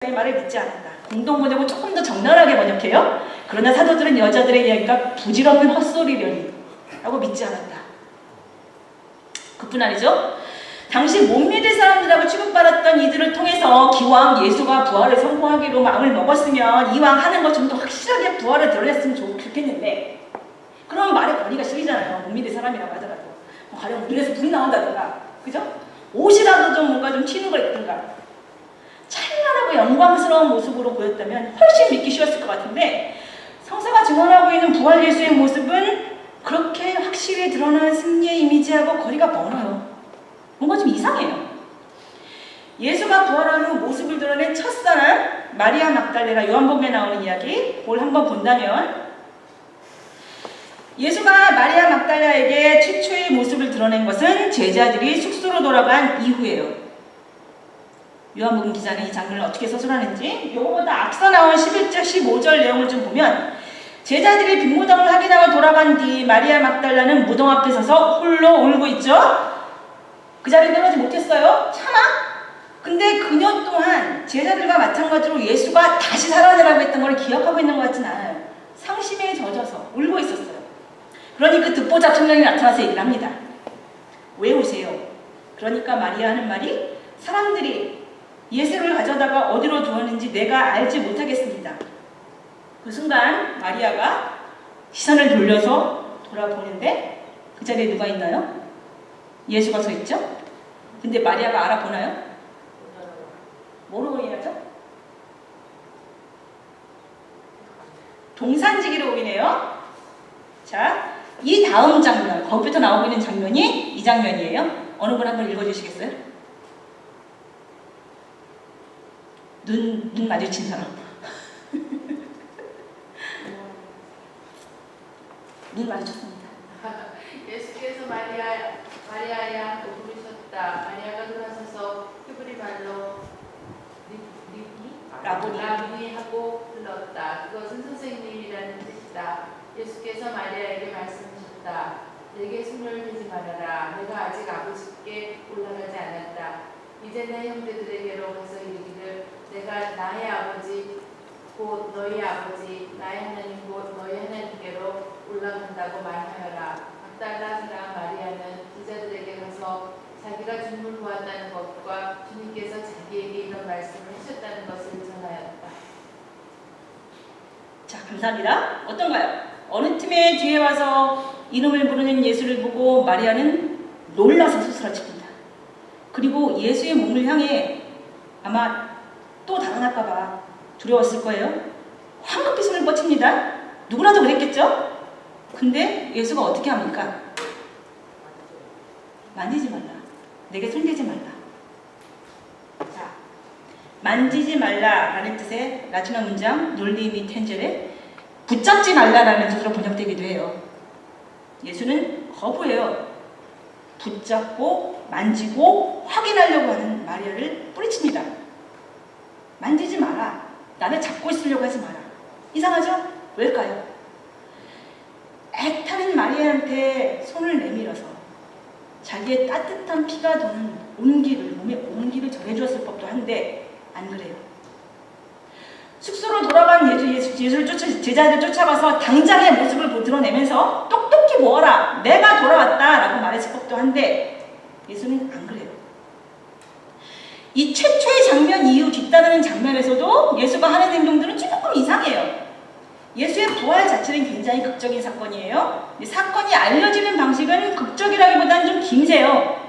말을 믿지 않았다. 공동번역은 조금 더 적나라하게 번역해요. 그러나 사도들은 여자들의 이야기가 부질없는 헛소리려니 라고 믿지 않았다. 그뿐 아니죠. 당시 못 믿을 사람들하고 취급받았던 이들을 통해서 기왕 예수가 부활을 선포하기로 마음을 먹었으면 이왕 하는 것 좀 더 확실하게 부활을 드러냈으면 좋겠는데, 그럼 말에 거리가 실리잖아요. 못 믿을 사람이라고 하더라도. 가령 눈에서 불이 나온다든가, 그죠? 옷이라도 좀 뭔가 좀 튀는 거 있든가. 찬란하고 영광스러운 모습으로 보였다면 훨씬 믿기 쉬웠을 것 같은데, 성서가 증언하고 있는 부활 예수의 모습은 그렇게 확실히 드러난 승리의 이미지하고 거리가 멀어요. 뭔가 좀 이상해요. 예수가 부활한 후 모습을 드러낸 첫사람 마리아 막달레나 요한복음에 나오는 이야기, 그걸 한번 본다면 예수가 마리아 막달라에게 최초의 모습을 드러낸 것은 제자들이 숙소로 돌아간 이후예요. 요한복음 기자는 이 장면을 어떻게 서술하는지 요거보다 앞서 나온 11절 15절 내용을 좀 보면, 제자들이 빈무덤을 확인하고 돌아간 뒤 마리아 막달라는 무덤 앞에 서서 홀로 울고 있죠. 그 자리에 떠나지 못했어요. 차마. 근데 그녀 또한 제자들과 마찬가지로 예수가 다시 살아나라고 했던 걸 기억하고 있는 것 같진 않아요. 상심에 젖어서 울고 있었어요. 그러니 그 듣보잡 청년이 나타나서 얘기를 합니다. 왜 오세요? 그러니까 마리아 하는 말이, 사람들이 예수를 가져다가 어디로 두었는지 내가 알지 못하겠습니다. 그 순간 마리아가 시선을 돌려서 돌아보는데 그 자리에 누가 있나요? 예수가 서 있죠? 근데 마리아가 알아보나요? 뭐로 오인하죠? 동산지기로 오이네요. 자, 이 다음 장면, 거기부터 나오고 있는 장면이 이 장면이에요. 어느 분 한번 읽어주시겠어요? 눈 마주친 사람. 눈 마주쳤습니다. 예수께서 마리아야 부르셨다. 마리아가 돌아서서 히브리 말로 라보니 하고 불렀다. 그것은 선생님이라는 뜻이다. 예수께서 마리아에게 말씀하셨다. 내게 손을 대지 말아라. 내가 아직 아버지께 올라가지 않았다. 이제 내 형제들에게로 가서 이르기를, 내가 나의 아버지 곧 너희 아버지, 나의 하나님 곧 너희 하나님께로 올라간다고 말하여라. 막달라 사람 마리아는 제자들에게 가서 자기가 주님을 보았다는 것과 주님께서 자기에게 이런 말씀을 하셨다는 것을 전하였다. 자, 감사합니다. 어떤가요? 어느 틈에 뒤에 와서 이름을 부르는 예수를 보고 마리아는 놀라서 수스라칩니다. 그리고 예수의 몸을 향해 아마 또 달아날까봐 두려웠을 거예요. 황급히 손을 뻗칩니다. 누구나도 그랬겠죠? 근데 예수가 어떻게 합니까? 만지지 말라. 내게 손대지 말라. 자, 만지지 말라라는 뜻의 라틴어 문장 놀리미 텐제레, 붙잡지 말라라는 뜻으로 번역되기도 해요. 예수는 거부해요. 붙잡고 만지고 확인하려고 하는 마리아를 뿌리칩니다. 만지지 마라. 나를 잡고 있으려고 하지 마라. 이상하죠? 왜일까요? 애타는 마리아한테 손을 내밀어서 자기의 따뜻한 피가 도는 온기를, 몸에 온기를 전해주었을 법도 한데 안 그래요. 숙소로 돌아간 예수를 제자들 쫓아가서 당장의 모습을 드러내면서 똑똑히 모아라. 내가 돌아왔다 라고 말했을 법도 한데 예수는 안 그래요. 이 최초의 장면 이후 뒤따르는 장면에서도 예수가 하는 행동들은 조금 이상해요. 예수의 부활 자체는 굉장히 극적인 사건이에요. 사건이 알려지는 방식은 극적이라기보다는 좀 김새요.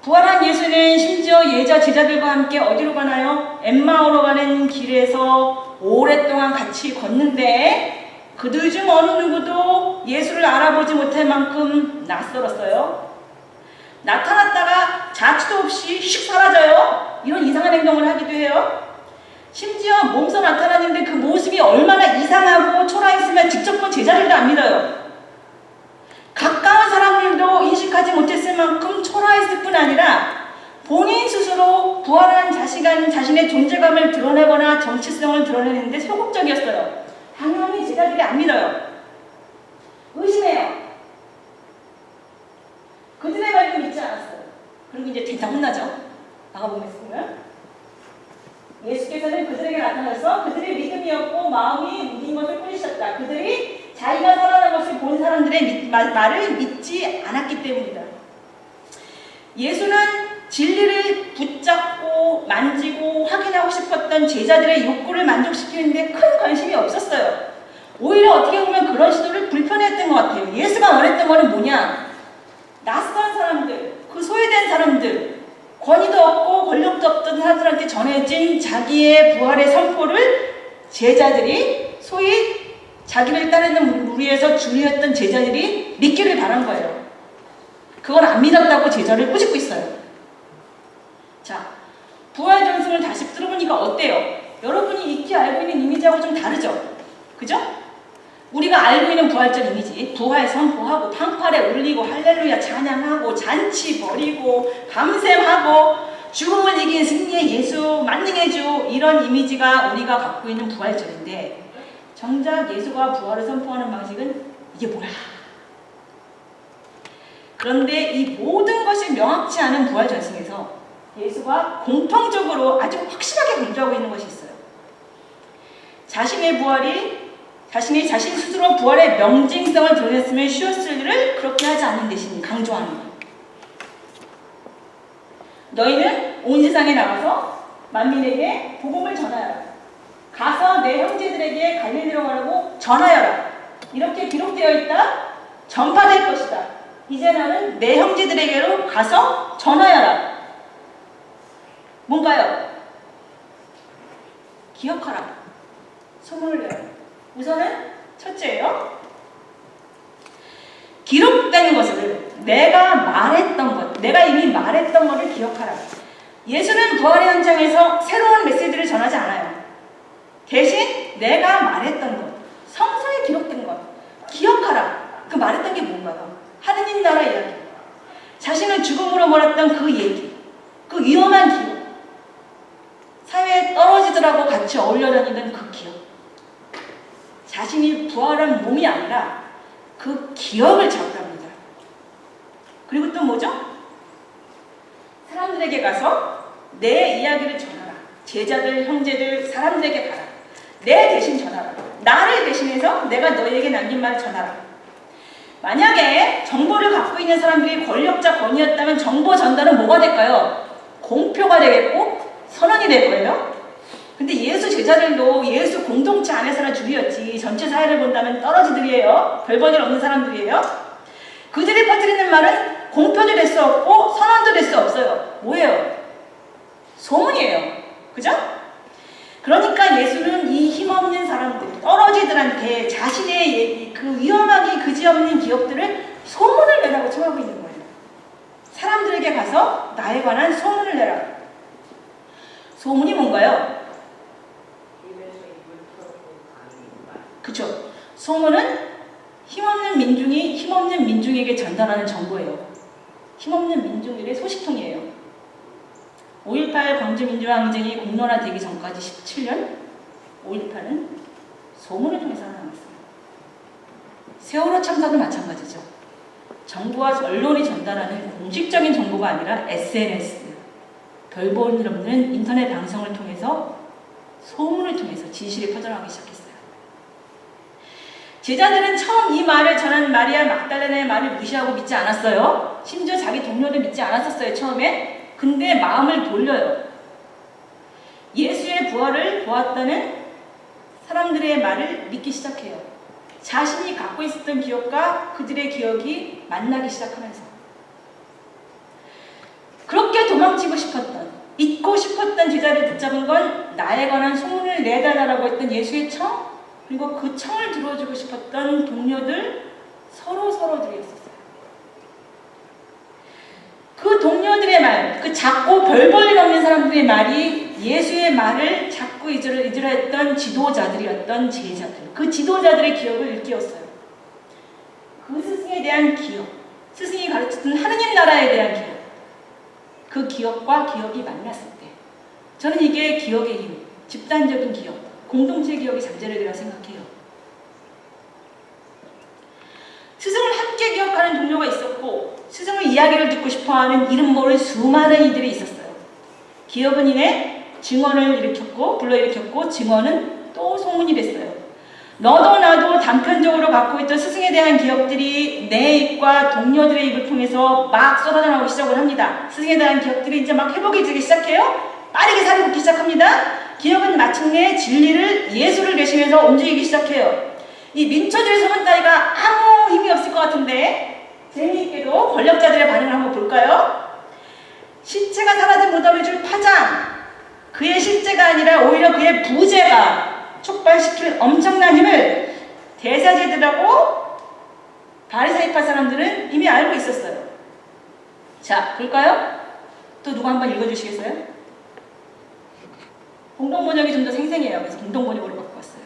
부활한 예수는 심지어 제자들과 함께 어디로 가나요? 엠마오로 가는 길에서 오랫동안 같이 걷는데 그들 중 어느 누구도 예수를 알아보지 못할 만큼 낯설었어요. 나타났다가 자취도 없이 슉 사라져요. 이런 이상한 행동을 하기도 해요. 심지어 몸소 나타났는데 그 모습이 얼마나 이상하고 초라했으면 직접 본 제자들도 안 믿어요. 가까운 사람들도 인식하지 못했을 만큼 초라했을 뿐 아니라 본인 스스로 부활한 자신의 존재감을 드러내거나 정체성을 드러내는데 소극적이었어요. 당연히 제자들이 안 믿어요. 의심해요. 그들의 말도 믿지 않았어요. 그리고 이제 대다 혼나죠. 나가보겠습니다. 예수께서는 그들에게 나타나서 그들의 믿음이었고 마음이 무딘 것을 꾸짖으셨다. 그들이 자기가 살아난 것을 본 사람들의 말을 믿지 않았기 때문이다. 예수는 진리를 붙잡고 만지고 확인하고 싶었던 제자들의 욕구를 만족시키는데 큰 관심이 없었어요. 오히려 어떻게 보면 그런 시도를 불편했던 것 같아요. 예수가 원했던 것은 뭐냐? 낯선 사람들, 그 소외된 사람들, 권위도 없고 권력도 없던 사람들한테 전해진 자기의 부활의 선포를 제자들이, 소위 자기를 따르는 무리에서 주류였던 제자들이 믿기를 바란 거예요. 그걸 안 믿었다고 제자를 꾸짖고 있어요. 자, 부활 전승을 다시 들어보니까 어때요? 여러분이 익히 알고 있는 이미지하고 좀 다르죠? 그죠? 우리가 알고 있는 부활절 이미지, 부활 선포하고 판팔에 올리고 할렐루야 찬양하고 잔치 벌이고 밤샘하고 죽음을 이긴 승리의 예수 만능의 주, 이런 이미지가 우리가 갖고 있는 부활절인데 정작 예수가 부활을 선포하는 방식은 이게 뭐야? 그런데 이 모든 것이 명확치 않은 부활 전승에서 예수가 공통적으로 아주 확실하게 강조하고 있는 것이 있어요. 자신의 부활이 자신 스스로 부활의 명징성을 드러냈으면 쉬웠을 일을 그렇게 하지 않는 대신 강조하는 거예요. 너희는 온 세상에 나가서 만민에게 복음을 전하여라. 가서 내 형제들에게 갈릴리로 가라고 전하여라. 이렇게 기록되어 있다. 전파될 것이다. 이제 나는 내 형제들에게로 가서 전하여라. 뭔가요? 기억하라. 소문을 내라. 우선은 첫째예요. 기록된 것을 내가 말했던 것, 내가 이미 말했던 것을 기억하라. 예수는 부활의 현장에서 새로운 메시지를 전하지 않아요. 대신 내가 말했던 것, 성서에 기록된 것, 기억하라. 그 말했던 게 뭔가요? 하느님 나라 이야기, 자신을 죽음으로 몰았던 그 얘기, 그 위험한 기억, 사회에 떨어지더라고 같이 어울려 다니는 그 기억, 자신이 부활한 몸이 아니라 그 기억을 잡답니다. 그리고 또 뭐죠? 사람들에게 가서 내 이야기를 전하라. 제자들, 형제들, 사람들에게 가라. 내 대신 전하라. 나를 대신해서 내가 너희에게 남긴 말을 전하라. 만약에 정보를 갖고 있는 사람들이 권력자 권위였다면 정보 전달은 뭐가 될까요? 공표가 되겠고 선언이 될 거예요. 근데 예수 제자들도 예수 공동체 안에서는 주류였지 전체 사회를 본다면 떨어지들이에요. 별 볼 일 없는 사람들이에요. 그들이 퍼뜨리는 말은 공표도 될 수 없고 선언도 될 수 없어요. 뭐예요? 소문이에요. 그죠? 그러니까 예수는 이 힘없는 사람들, 떨어지들한테 자신의 그 위험하기 그지없는 기억들을 소문을 내라고 청하고 있는 거예요. 사람들에게 가서 나에 관한 소문을 내라. 소문이 뭔가요? 그쵸? 소문은 힘없는 민중이 힘없는 민중에게 전달하는 정보예요. 힘없는 민중들의 소식통이에요. 5.18 광주민주항쟁이 공론화되기 전까지 17년, 5.18은 소문을 통해서 살아남았어요. 세월호 참사도 마찬가지죠. 정부와 언론이 전달하는 공식적인 정보가 아니라 SNS, 별 볼 일 없는 인터넷 방송을 통해서 소문을 통해서 진실이 퍼져나가기 시작했어요. 제자들은 처음 이 말을 전한 마리아 막달레나의 말을 무시하고 믿지 않았어요. 심지어 자기 동료도 믿지 않았었어요, 처음에. 근데 마음을 돌려요. 예수의 부활을 보았다는 사람들의 말을 믿기 시작해요. 자신이 갖고 있었던 기억과 그들의 기억이 만나기 시작하면서. 그렇게 도망치고 싶었던, 잊고 싶었던 제자를 붙잡은 건 나에 관한 소문을 내달라고 했던 예수의 청, 그리고 그 청을 들어주고 싶었던 동료들 서로들이었었어요. 그 동료들의 말, 그 작고 별 볼 일 없는 사람들의 말이 예수의 말을 자꾸 잊으려했던 지도자들이었던 제자들, 그 지도자들의 기억을 일깨웠어요. 그 스승에 대한 기억, 스승이 가르쳤던 하느님 나라에 대한 기억, 그 기억과 기억이 만났을 때 저는 이게 기억의 힘, 집단적인 기억, 공동체 기억의 잠재력이라고 생각해요. 스승을 함께 기억하는 동료가 있었고 스승의 이야기를 듣고 싶어하는 이름 모를 수많은 이들이 있었어요. 기억은 이내 증언을 일으켰고 불러일으켰고 증언은 또 소문이 됐어요. 너도 나도 단편적으로 갖고 있던 스승에 대한 기억들이 내 입과 동료들의 입을 통해서 막 쏟아져 나오기 시작을 합니다. 스승에 대한 기억들이 이제 막 회복이 되기 시작해요. 빠르게 살이 붙기 시작합니다. 기억은 마침내 진리를 예수를 계시면서 움직이기 시작해요. 이 민초들의 소문따위가 아무 힘이 없을 것 같은데 재미있게도 권력자들의 반응을 한번 볼까요? 시체가 사라진 무덤에 줄 파장, 그의 실제가 아니라 오히려 그의 부재가 촉발시킬 엄청난 힘을 대사제들하고 바리사이파 사람들은 이미 알고 있었어요. 자, 볼까요? 또 누가 한번 읽어주시겠어요? 공동번역이 좀 더 생생해요. 그래서 공동번역으로 갖고 왔어요.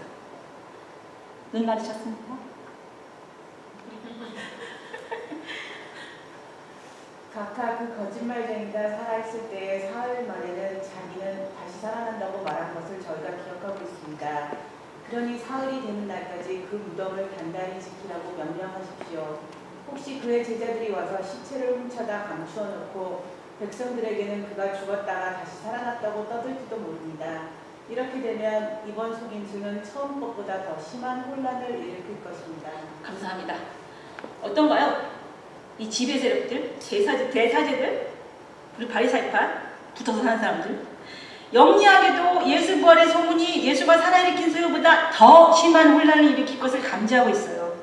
눈 마주쳤습니까? 각하 그 거짓말쟁이가 살아있을 때의 사흘 만에는 자기는 다시 살아난다고 말한 것을 저희가 기억하고 있습니다. 그러니 사흘이 되는 날까지 그 무덤을 단단히 지키라고 명령하십시오. 혹시 그의 제자들이 와서 시체를 훔쳐다 감추어 놓고 백성들에게는 그가 죽었다가 다시 살아났다고 떠들지도 모릅니다. 이렇게 되면 이번 속임수는 처음 것보다 더 심한 혼란을 일으킬 것입니다. 감사합니다. 어떤가요? 이 지배 세력들, 대사제들, 그리고 바리사이파, 붙어서 사는 사람들. 영리하게도 예수 부활의 소문이 예수가 살아일으킨 소요보다 더 심한 혼란을 일으킬 것을 감지하고 있어요.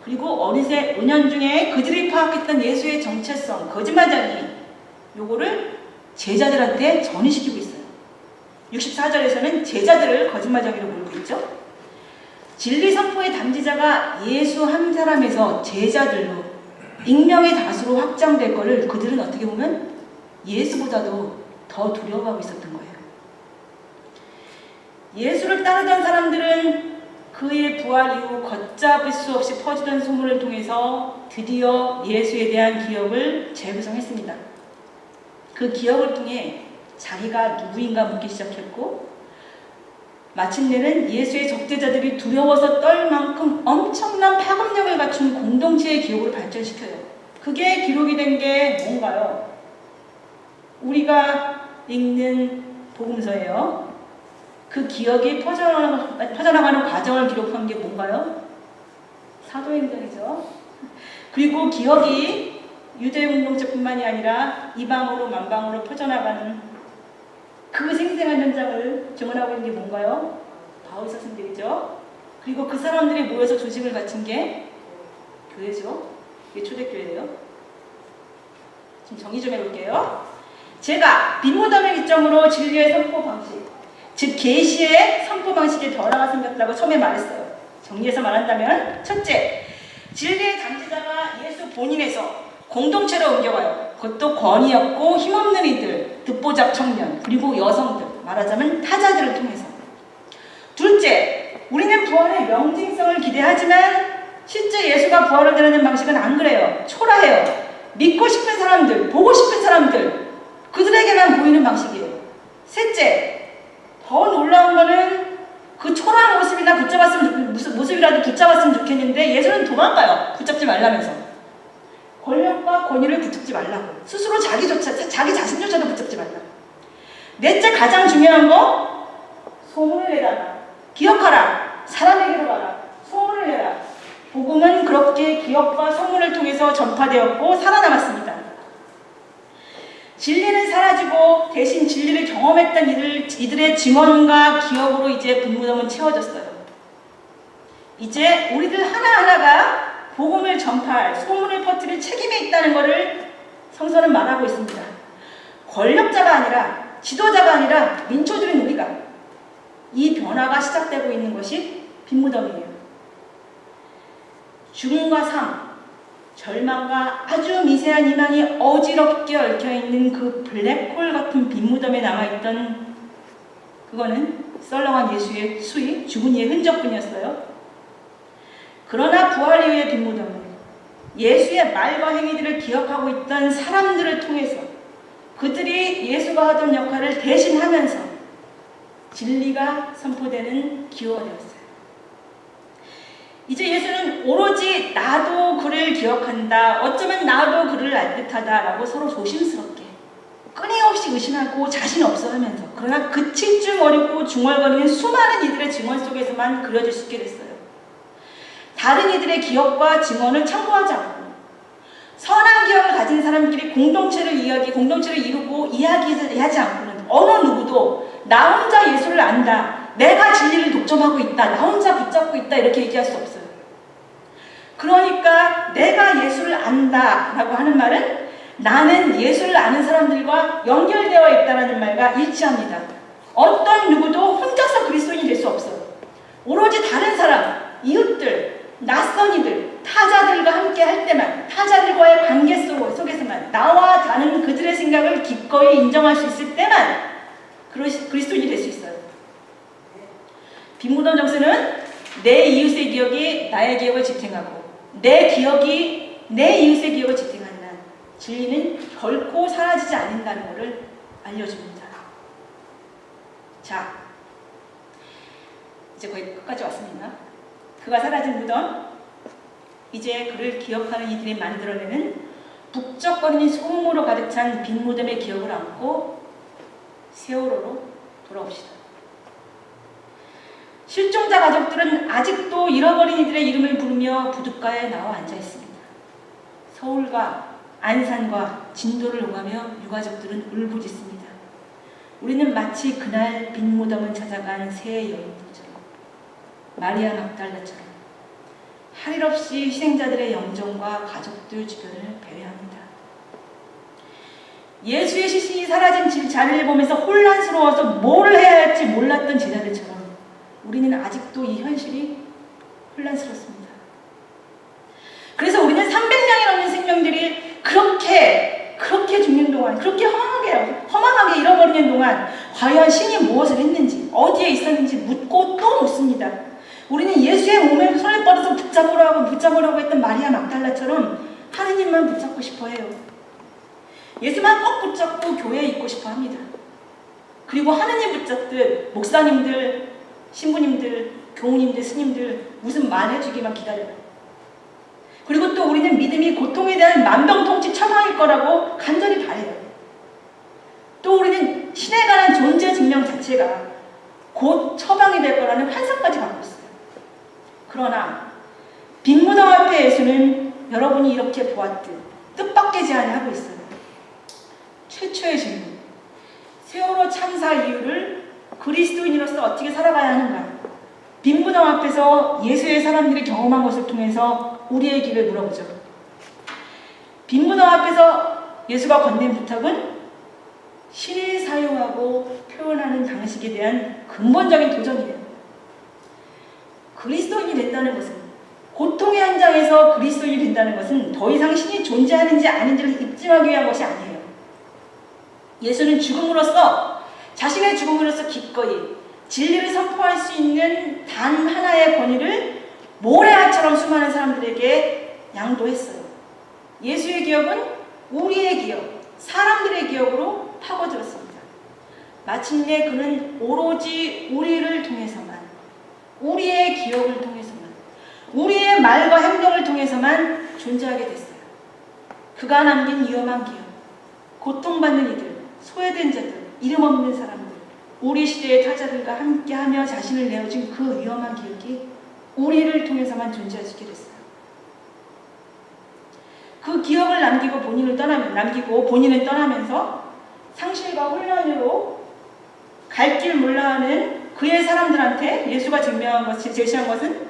그리고 어느새 5년 중에 그들이 파악했던 예수의 정체성, 거짓말쟁이, 요거를 제자들한테 전이시키고 있어요. 64절에서는 제자들을 거짓말쟁이로 부르고 있죠. 진리 선포의 담지자가 예수 한 사람에서 제자들로 익명의 다수로 확장될 것을 그들은 어떻게 보면 예수보다도 더 두려워하고 있었던 거예요. 예수를 따르던 사람들은 그의 부활 이후 걷잡을 수 없이 퍼지던 소문을 통해서 드디어 예수에 대한 기억을 재구성했습니다. 그 기억을 통해 자기가 누구인가 묻기 시작했고 마침내는 예수의 적대자들이 두려워서 떨 만큼 엄청난 파급력을 갖춘 공동체의 기억으로 발전시켜요. 그게 기록이 된 게 뭔가요? 우리가 읽는 복음서예요. 그 기억이 퍼져나가는 과정을 기록한 게 뭔가요? 사도행전이죠. 그리고 기억이 유대 공동체뿐만이 아니라 이방으로 만방으로 퍼져나가는 그 생생한 현장을 증언하고 있는 게 뭔가요? 바울 사슴들이죠. 그리고 그 사람들이 모여서 조직을 갖춘 게 교회죠. 이게 초대교회예요. 좀 정리 좀 해볼게요. 제가 빈무덤의 기점으로 진리의 선포 방식, 즉 계시의 선포 방식에 변화가 생겼다고 처음에 말했어요. 정리해서 말한다면 첫째, 진리의 담지자가 예수 본인에서 공동체로 옮겨가요. 그것도 권위 없고 힘없는 이들, 듣보잡 청년, 그리고 여성들, 말하자면 타자들을 통해서. 둘째, 우리는 부활의 명징성을 기대하지만 실제 예수가 부활을 드러내는 방식은 안 그래요. 초라해요. 믿고 싶은 사람들, 보고 싶은 사람들, 그들에게만 보이는 방식이에요. 셋째, 더 놀라운 거는 그 초라한 모습이라도 붙잡았으면 좋겠는데 예수는 도망가요. 붙잡지 말라면서. 권력과 권위를 붙잡지 말라고. 스스로 자기 자신조차도 붙잡지 말라고. 넷째, 가장 중요한 거, 소문을 내라. 기억하라. 사람에게로 가라. 소문을 내라. 복음은 그렇게 기억과 소문을 통해서 전파되었고 살아남았습니다. 진리는 사라지고 대신 진리를 경험했던 이들의 증언과 기억으로 이제 분무덤은 채워졌어요. 이제 우리들 하나하나가 복음을 전파할, 소문을 퍼뜨릴 책임이 있다는 것을 성서는 말하고 있습니다. 권력자가 아니라, 지도자가 아니라 민초들인 우리가 이 변화가 시작되고 있는 것이 빈무덤이에요. 죽음과 삶, 절망과 아주 미세한 희망이 어지럽게 얽혀있는 그 블랙홀 같은 빈무덤에 남아있던 그거는 썰렁한 예수의 수위, 죽은 이의 흔적뿐이었어요. 그러나 부활 이후의 빈무덤은 예수의 말과 행위들을 기억하고 있던 사람들을 통해서 그들이 예수가 하던 역할을 대신하면서 진리가 선포되는 기호가 되었어요. 이제 예수는 오로지 나도 그를 기억한다, 어쩌면 나도 그를 알 듯하다 라고 서로 조심스럽게 끊임없이 의심하고 자신 없어 하면서 그러나 그칠 줄 모르고 중얼거리는 수많은 이들의 증언 속에서만 그려질 수 있게 됐어요. 다른 이들의 기억과 증언을 참고하지 않고 선한 기억을 가진 사람끼리 공동체를 이루고 이야기하지 않고는 어느 누구도 나 혼자 예수를 안다, 내가 진리를 독점하고 있다, 나 혼자 붙잡고 있다 이렇게 얘기할 수 없어요. 그러니까 내가 예수를 안다 라고 하는 말은 나는 예수를 아는 사람들과 연결되어 있다는 말과 일치합니다. 어떤 누구도 혼자서 그리스도인이 될 수 없어요. 오로지 다른 사람, 이웃들, 낯선 이들, 타자들과 함께 할 때만, 타자들과의 관계 속에서만 나와 다른 그들의 생각을 기꺼이 인정할 수 있을 때만 그리스도인이 될 수 있어요. 빈무덤 정서는 내 이웃의 기억이 나의 기억을 지탱하고 내 기억이 내 이웃의 기억을 지탱하는 한 진리는 결코 사라지지 않는다는 것을 알려줍니다. 자, 이제 거의 끝까지 왔습니다. 그가 사라진 무덤, 이제 그를 기억하는 이들이 만들어내는 북적거리는 소음으로 가득 찬 빈 무덤의 기억을 안고 세월호로 돌아옵시다. 실종자 가족들은 아직도 잃어버린 이들의 이름을 부르며 부둣가에 나와 앉아 있습니다. 서울과 안산과 진도를 오가며 유가족들은 울부짖습니다. 우리는 마치 그날 빈 무덤을 찾아간 새 여인들처럼, 마리아 막달라처럼 할 일 없이 희생자들의 영정과 가족들 주변을 배회합니다. 예수의 시신이 사라진 자리를 보면서 혼란스러워서 뭘 해야 할지 몰랐던 제자들처럼 우리는 아직도 이 현실이 혼란스럽습니다. 그래서 우리는 300명이 넘는 생명들이 그렇게 죽는 동안, 그렇게 허망하게 잃어버리는 동안 과연 신이 무엇을 했는지, 어디에 있었는지 묻고 또 묻습니다. 우리는 예수의 몸에 손을 뻗어서 붙잡으려고 했던 마리아 막달라처럼 하느님만 붙잡고 싶어 해요. 예수만 꼭 붙잡고 교회에 있고 싶어 합니다. 그리고 하느님 붙잡듯 목사님들, 신부님들, 교우님들, 스님들 무슨 말 해주기만 기다려요. 그리고 또 우리는 믿음이 고통에 대한 만병통치 처방일 거라고 간절히 바래요. 또 우리는 신에 관한 존재 증명 자체가 곧 처방이 될 거라는 환상까지 갖고 있어요. 그러나 빈무덤 앞에 예수는 여러분이 이렇게 보았듯 뜻밖의 제안을 하고 있어요. 최초의 질문, 세월호 참사 이유를 그리스도인으로서 어떻게 살아가야 하는가? 빈무덤 앞에서 예수의 사람들이 경험한 것을 통해서 우리의 길을 물어보죠. 빈무덤 앞에서 예수가 건넨 부탁은 신이 사용하고 표현하는 방식에 대한 근본적인 도전이에요. 그리스도인이 된다는 것은, 고통의 현장에서 그리스도인이 된다는 것은 더 이상 신이 존재하는지 아닌지를 입증하기 위한 것이 아니에요. 예수는 자신의 죽음으로써 기꺼이 진리를 선포할 수 있는 단 하나의 권위를 모래알처럼 수많은 사람들에게 양도했어요. 예수의 기억은 우리의 기억, 사람들의 기억으로 파고들었습니다. 마침내 그는 오로지 우리를 통해서만, 우리의 기억을 통해서만, 우리의 말과 행동을 통해서만 존재하게 됐어요. 그가 남긴 위험한 기억, 고통받는 이들, 소외된 자들, 이름 없는 사람들, 우리 시대의 타자들과 함께하며 자신을 내어준 그 위험한 기억이 우리를 통해서만 존재할 수 있게 됐어요. 그 기억을 남기고 본인을 떠나면서 상실과 혼란으로 갈 길 몰라하는 그의 사람들한테 예수가 제시한 것은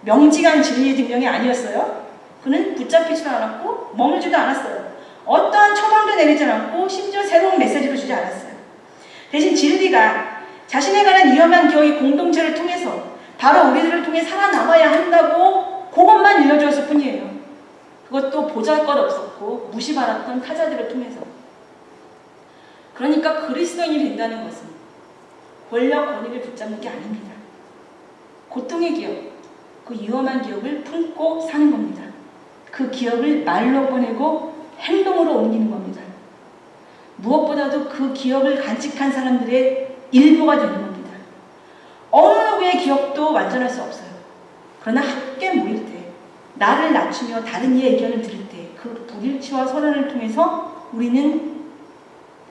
명징한 진리의 증명이 아니었어요. 그는 붙잡히지도 않았고 머물지도 않았어요. 어떠한 처방도 내리지 않았고 심지어 새로운 메시지도 주지 않았어요. 대신 진리가 자신에 관한 위험한 기억이 공동체를 통해서 바로 우리들을 통해 살아남아야 한다고 그것만 일러주었을 뿐이에요. 그것도 보잘것없었고 무시받았던 타자들을 통해서. 그러니까 그리스도인이 된다는 것은 권력, 권위를 붙잡는 게 아닙니다. 고통의 기억, 그 위험한 기억을 품고 사는 겁니다. 그 기억을 말로 꺼내고 행동으로 옮기는 겁니다. 무엇보다도 그 기억을 간직한 사람들의 일부가 되는 겁니다. 어느 누구의 기억도 완전할 수 없어요. 그러나 함께 모일 때, 나를 낮추며 다른 이의 의견을 들을 때 그 불일치와 선언을 통해서 우리는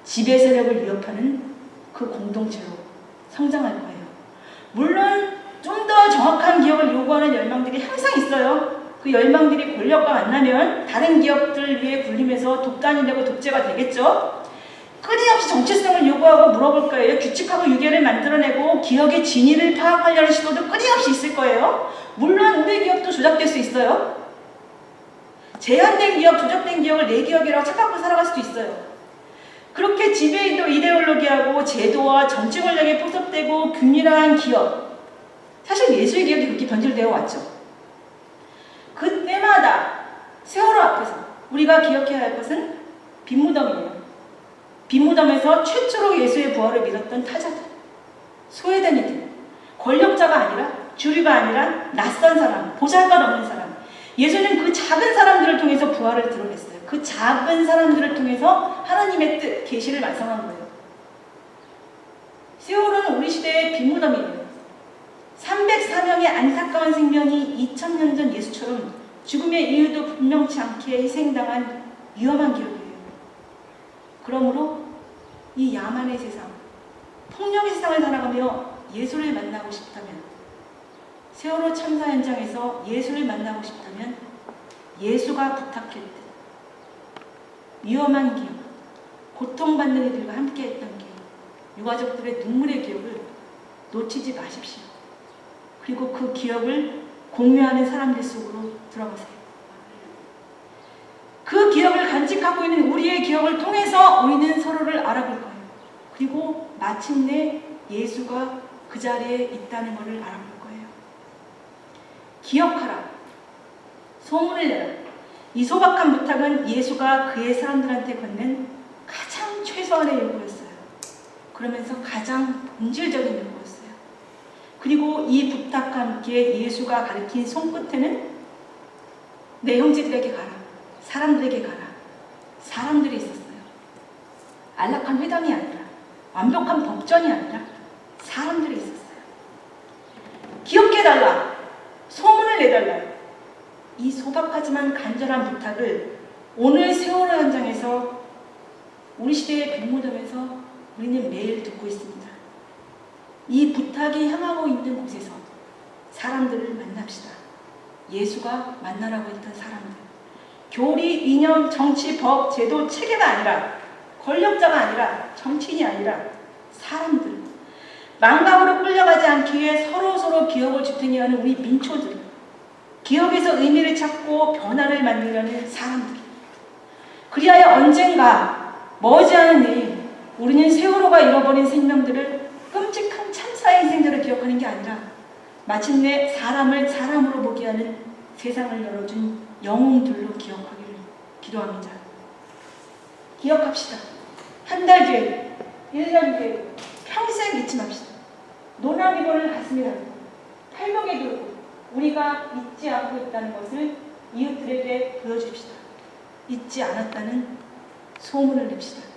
지배 세력을 위협하는 그 공동체로 성장할 거예요. 물론 좀 더 정확한 기업을 요구하는 열망들이 항상 있어요. 그 열망들이 권력과 만나면 다른 기업들 위에 굴리면서 독단이 되고 독재가 되겠죠. 끊임없이 정체성을 요구하고 물어볼 거예요. 규칙하고 유계를 만들어내고 기업의 진위를 파악하려는 시도도 끊임없이 있을 거예요. 물론 우리 기업도 조작될 수 있어요. 제한된 기업, 조작된 기업을 내 기업이라고 착각하고 살아갈 수도 있어요. 그렇게 지배 이데올로기하고 제도와 정치 권력에 포섭되고 균일한 기업, 사실 예수의 기업이 그렇게 변질되어 왔죠. 그때마다 세월호 앞에서 우리가 기억해야 할 것은 빈무덤이에요. 빈무덤에서 최초로 예수의 부활을 믿었던 타자들, 소외된 이들, 권력자가 아니라 주류가 아니라 낯선 사람, 보잘것없는 사람. 예수는 그 작은 사람들을 통해서 부활을 드러냈어요. 그 작은 사람들을 통해서 하나님의 뜻, 계시를 완성한 거예요. 세월호는 우리 시대의 빈무덤이에요. 304명의 안타까운 생명이 2000년 전 예수처럼 죽음의 이유도 분명치 않게 희생당한 위험한 기억이에요. 그러므로 이 야만의 세상, 폭력의 세상을 살아가며 예수를 만나고 싶다면, 세월호 참사 현장에서 예수를 만나고 싶다면 예수가 부탁할 때 위험한 기억, 고통받는 이들과 함께했던 기억, 유가족들의 눈물의 기억을 놓치지 마십시오. 그리고 그 기억을 공유하는 사람들 속으로 들어가세요. 그 기억을 간직하고 있는 우리의 기억을 통해서 우리는 서로를 알아볼 거예요. 그리고 마침내 예수가 그 자리에 있다는 것을 알아볼 거예요. 기억하라. 소문을 내라. 이 소박한 부탁은 예수가 그의 사람들한테 건넨 가장 최소한의 요구였어요. 그러면서 가장 본질적인 요구였어요. 그리고 이 부탁과 함께 예수가 가리킨 손끝에는 내 형제들에게 가라. 사람들에게 가라. 사람들이 있었어요. 안락한 회당이 아니라, 완벽한 법전이 아니라 사람들이 있었어요. 기억해달라. 소문을 내달라. 이 소박하지만 간절한 부탁을 오늘 세월호 현장에서 우리 시대의 빈무덤에서 우리는 매일 듣고 있습니다. 이 부탁이 향하고 있는 곳에서 사람들을 만납시다. 예수가 만나라고 했던 사람들. 교리, 이념, 정치, 법, 제도, 체계가 아니라, 권력자가 아니라, 정치인이 아니라 사람들. 망각으로 끌려가지 않기 위해 서로 기억을 지탱해야 하는 우리 민초들. 기억에서 의미를 찾고 변화를 만들려는 사람들. 그리하여 언젠가 머지않은 내일 우리는 세월호가 잃어버린 생명들을 끔찍한 참사의 희생들을 기억하는 게 아니라 마침내 사람을 사람으로 보게 하는 세상을 열어준 영웅들로 기억하기를 기도합니다. 기억합시다. 한 달 뒤에, 1년 뒤에 평생 잊지 맙시다. 노나비고를 가슴에 담고 팔목에 두고 우리가 잊지 않고 있다는 것을 이웃들에게 보여줍시다. 잊지 않았다는 소문을 냅시다.